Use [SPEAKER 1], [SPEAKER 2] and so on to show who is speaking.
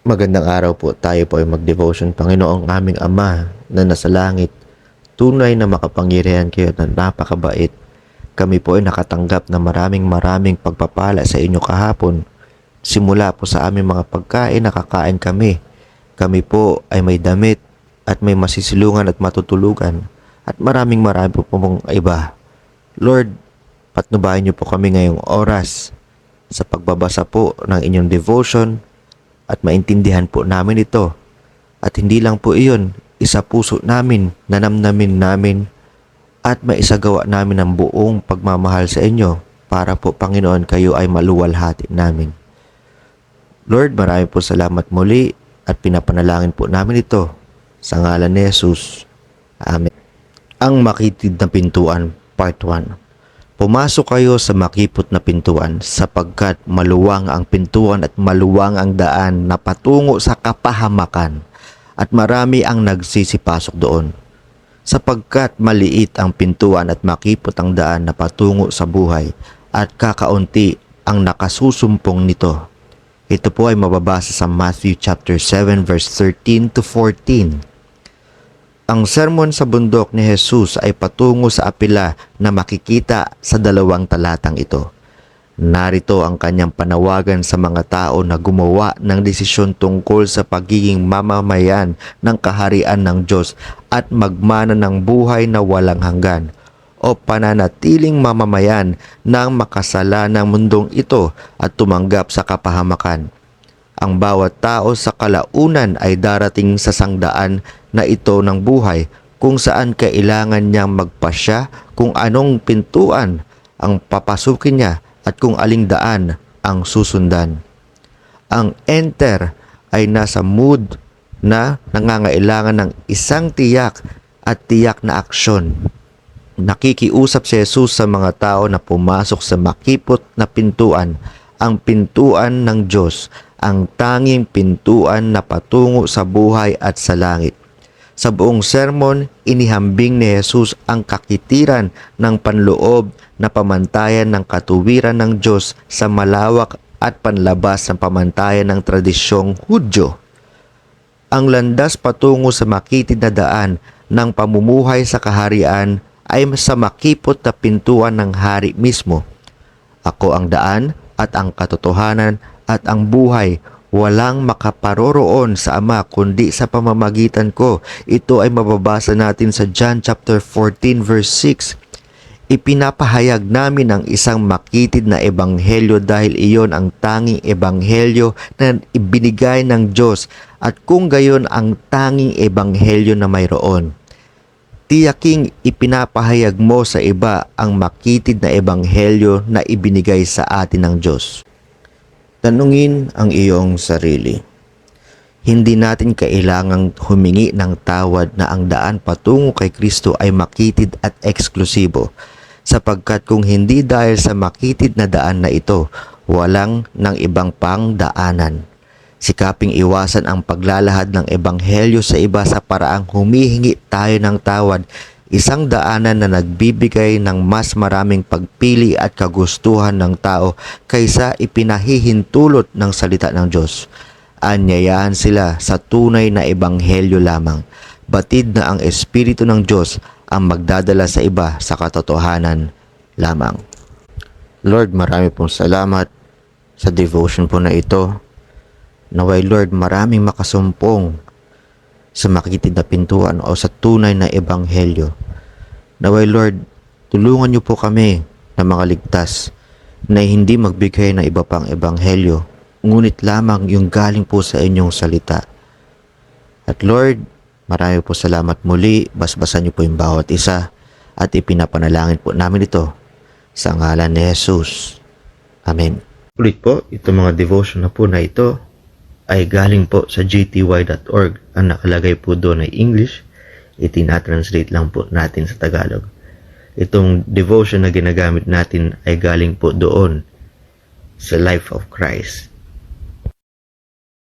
[SPEAKER 1] Magandang araw po. Tayo po ay mag-devotion. Panginoong aming Ama na nasa langit, tunay na makapangyarihan kayo at napakabait. Kami po ay nakatanggap na maraming pagpapala sa inyo kahapon. Simula po sa aming mga pagkain, nakakain kami. Kami po ay may damit at may masisilungan at matutulugan. At marami po pong iba. Lord, patnubayan niyo po kami ngayong oras sa pagbabasa po ng inyong devotion at maintindihan po namin ito. At hindi lang po iyon, isa puso namin, nanamnamin namin at maisagawa namin ang buong pagmamahal sa inyo para po Panginoon kayo ay maluwalhati namin. Lord, marami po salamat muli at pinapanalangin po namin ito sa ngalan ni Jesus. Amen. Ang makitid na pintuan, Part 1. Pumasok kayo sa makipot na pintuan sapagkat maluwang ang pintuan at maluwang ang daan na patungo sa kapahamakan at marami ang nagsisipasok doon. Sapagkat maliit ang pintuan at makipot ang daan na patungo sa buhay at kakaunti ang nakasusumpong nito. Ito po ay mababasa sa Matthew chapter 7 verse 13 to 14. Ang sermon sa bundok ni Jesus ay patungo sa apela na makikita sa 2 talatang ito. Narito ang kanyang panawagan sa mga tao na gumawa ng desisyon tungkol sa pagiging mamamayan ng kaharian ng Diyos at magmana ng buhay na walang hanggan o pananatiling mamamayan ng makasalanang mundong ito at tumanggap sa kapahamakan. Ang bawat tao sa kalaunan ay darating sa sangdaan na ito ng buhay kung saan kailangan niyang magpasya kung anong pintuan ang papasukin niya at kung aling daan ang susundan. Ang enter ay nasa mood na nangangailangan ng isang tiyak at tiyak na aksyon. Nakikiusap si Jesus sa mga tao na pumasok sa makipot na pintuan, ang pintuan ng Diyos, ang tanging pintuan na patungo sa buhay at sa langit. Sa buong sermon, inihambing ni Jesus ang kakitiran ng panloob na pamantayan ng katuwiran ng Diyos sa malawak at panlabas ng pamantayan ng tradisyong Hudyo. Ang landas patungo sa makitid na daan ng pamumuhay sa kaharian ay sa makipot na pintuan ng hari mismo. Ako ang daan at ang katotohanan at ang buhay. Walang makaparoroon sa Ama kundi sa pamamagitan ko. Ito ay mababasa natin sa John chapter 14 verse 6. Ipinapahayag namin ang isang makitid na ebanghelyo dahil iyon ang tanging ebanghelyo na ibinigay ng Diyos at kung gayon ang tanging ebanghelyo na mayroon. Tiyaking ipinapahayag mo sa iba ang makitid na ebanghelyo na ibinigay sa atin ng Diyos. Tanungin ang iyong sarili. Hindi natin kailangang humingi ng tawad na ang daan patungo kay Kristo ay makitid at eksklusibo, sapagkat kung hindi dahil sa makitid na daan na ito, walang ng ibang pang daanan. Sikaping iwasan ang paglalahad ng ebanghelyo sa iba sa paraang humihingi tayo ng tawad, isang daanan na nagbibigay ng mas maraming pagpili at kagustuhan ng tao kaysa ipinahihintulot ng salita ng Diyos. Anyayahan sila sa tunay na ebanghelyo lamang. Batid na ang Espiritu ng Diyos ang magdadala sa iba sa katotohanan lamang. Lord, marami pong salamat sa devotion po na ito. Naway Lord, maraming makasumpong sa makitid na pintuan o sa tunay na ebanghelyo. Naway Lord, tulungan niyo po kami na mga ligtas na hindi magbigay ng iba pang ebanghelyo, ngunit lamang yung galing po sa inyong salita. At Lord, marami po salamat muli, basbasan niyo po yung bawat isa at ipinapanalangin po namin ito sa ngalan ni Jesus. Amen. Ulit po, itong mga devotion na po na ito ay galing po sa gty.org. Ang nakalagay po doon ay English. Itinatranslate lang po natin sa Tagalog. Itong devotion na ginagamit natin ay galing po doon sa Life of Christ.